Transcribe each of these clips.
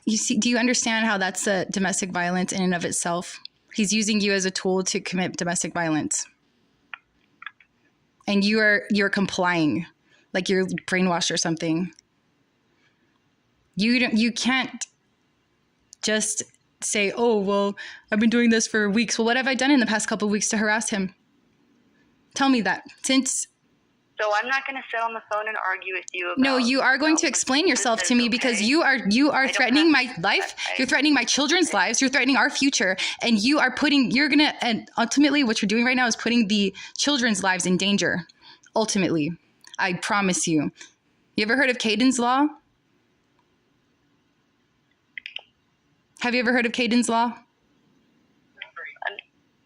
You see, do you understand how that's a domestic violence in and of itself? He's using you as a tool to commit domestic violence. And you're complying like you're brainwashed or something. You can't just say, oh, well, I've been doing this for weeks. Well, what have I done in the past couple of weeks to harass him? Tell me that. So I'm not going to sit on the phone and argue with you about... No, you are going to explain yourself to me because you are threatening my life. You're threatening my children's lives. You're threatening our future. And and ultimately what you're doing right now is putting the children's lives in danger. Ultimately, I promise you. You ever heard of Caden's Law? Have you ever heard of Caden's Law?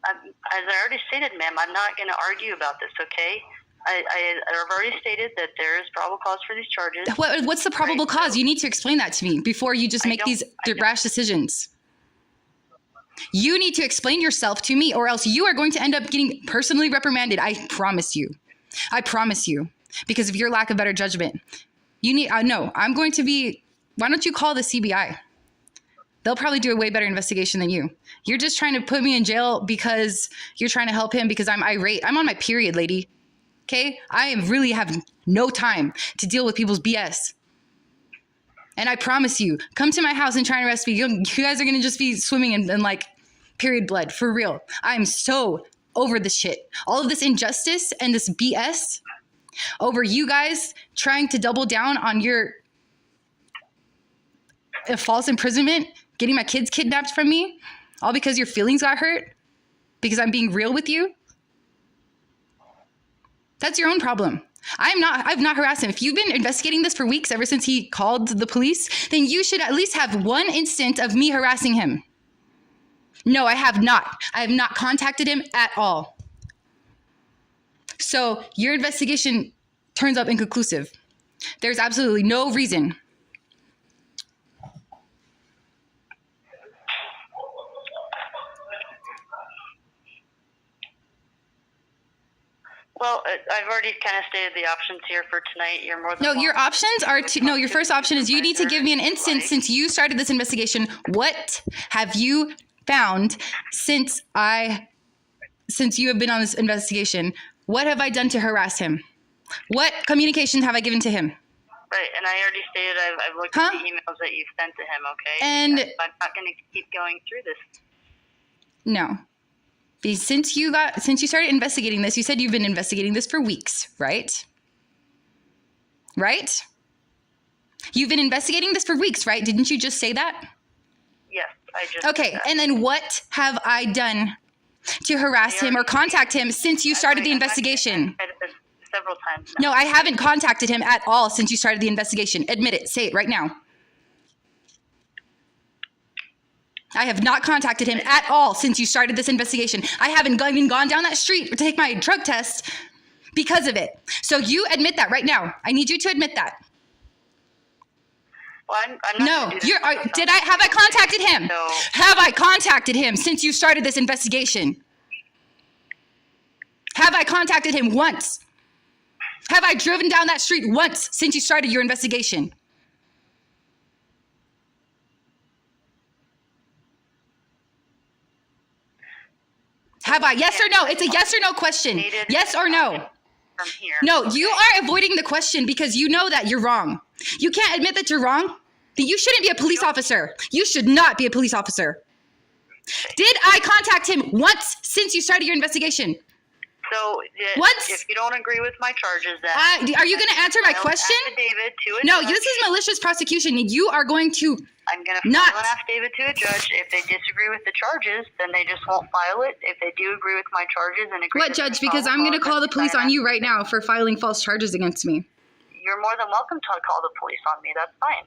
As I already stated, ma'am, I'm not going to argue about this, okay? I've already stated that there is probable cause for these charges. What's the probable cause? So you need to explain that to me before you just make these rash decisions. You need to explain yourself to me, or else you are going to end up getting personally reprimanded. I promise you. I promise you. Because of your lack of better judgment. No, I'm going to be... Why don't you call the CBI? They'll probably do a way better investigation than you. You're just trying to put me in jail because you're trying to help him because I'm irate. I'm on my period, lady. Okay? I really have no time to deal with people's BS. And I promise you, come to my house and try and arrest me. You guys are going to just be swimming in like period blood. For real. I'm so over this shit. All of this injustice and this BS over you guys trying to double down on your false imprisonment, getting my kids kidnapped from me, all because your feelings got hurt, because I'm being real with you. That's your own problem. I've not harassed him. If you've been investigating this for weeks, ever since he called the police, then you should at least have one instance of me harassing him. No, I have not. I have not contacted him at all. So your investigation turns up inconclusive. There's absolutely no reason. Well, I've already kind of stated the options here for tonight. You're more than No, your options are your first option is you need to give me an instance since you started this investigation. What have you found since you have been on this investigation? What have I done to harass him? What communication have I given to him? Right, and I already stated I've looked at the emails that you've sent to him, okay? And I'm not going to keep going through this. No. Since you started investigating this, you said you've been investigating this for weeks, right? Right? You've been investigating this for weeks, right? Didn't you just say that? Yes, I just Okay, and then what have I done to harass him or contact him since you started the investigation? I've said this several times No, now. I haven't contacted him at all since you started the investigation. Admit it. Say it right now. I have not contacted him at all since you started this investigation. I haven't even gone down that street to take my drug test because of it. So you admit that right now. I need you to admit that. Well, I'm not No, have I contacted him? No. Have I contacted him since you started this investigation? Have I contacted him once? Have I driven down that street once since you started your investigation? Have I? Yes or no? It's a yes or no question. Yes or no? From here. No, you are avoiding the question because you know that you're wrong. You can't admit that you're wrong. Then you shouldn't be a police officer. You should not be a police officer. Did I contact him once since you started your investigation? So, Once? if you don't agree with my charges, then... Are you going to answer my question? No, this is malicious prosecution. You are going to... I'm going to file an affidavit to a judge. If they disagree with the charges, then they just won't file it. If they do agree with my charges and agree... What, Judge? Because I'm going to call the police on you right now for filing false charges against me. You're more than welcome to call the police on me. That's fine.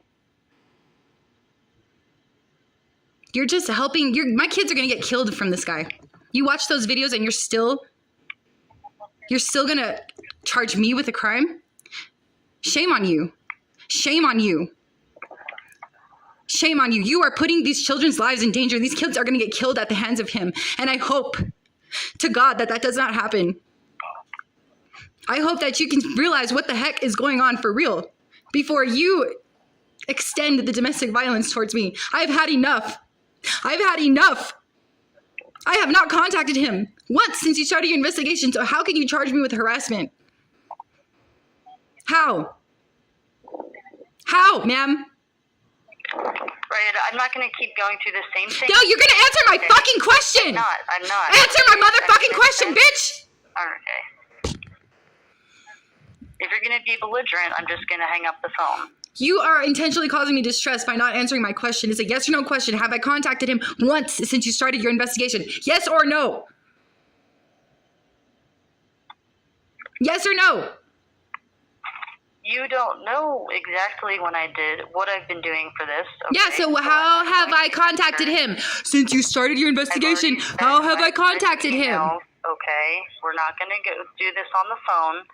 You're just helping... My kids are going to get killed from this guy. You watch those videos and you're still going to charge me with a crime? Shame on you. Shame on you. Shame on you. You are putting these children's lives in danger. These kids are going to get killed at the hands of him. And I hope to God that does not happen. I hope that you can realize what the heck is going on for real before you extend the domestic violence towards me. I've had enough. I've had enough. I have not contacted him once since you started your investigation, so how can you charge me with harassment? How? How, ma'am? Right, I'm not going to keep going through the same thing. No, you're going to answer my fucking question. I'm not. Answer my motherfucking question, bitch. Okay. If you're going to be belligerent, I'm just going to hang up the phone. You are intentionally causing me distress by not answering my question. It's a yes or no question. Have I contacted him once since you started your investigation? Yes or no? Yes or no? You don't know exactly when I did what I've been doing for this. Okay? Yeah, so how have I contacted him? Since you started your investigation, how have I contacted him? Okay, we're not going to do this on the phone.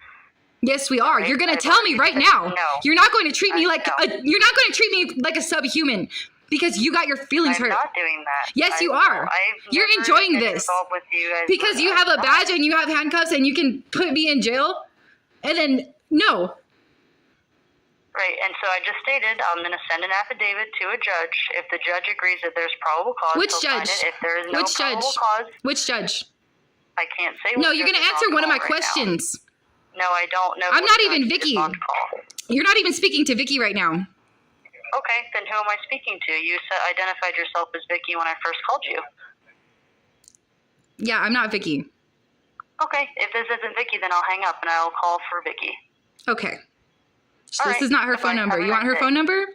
Yes, we are. You're going to tell me right now. No. You're not going to treat me like you're not going to treat me like a subhuman because you got your feelings hurt. I'm not doing that. Yes, you are. You're enjoying this with you because you have a badge and you have handcuffs and you can put me in jail. And then no. Right, and so I just stated I'm going to send an affidavit to a judge. If the judge agrees that there's probable cause, which he'll judge? sign it. If there is no which probable judge? cause, which judge? I can't say. No, you're going to answer one of my questions. No, I don't know. I'm not even Vicky. You're not even speaking to Vicky right now. Okay, then who am I speaking to? You identified yourself as Vicky when I first called you. Yeah, I'm not Vicky. Okay, if this isn't Vicky, then I'll hang up and I'll call for Vicky. Okay. So All this right. is not her phone number. You want her phone number?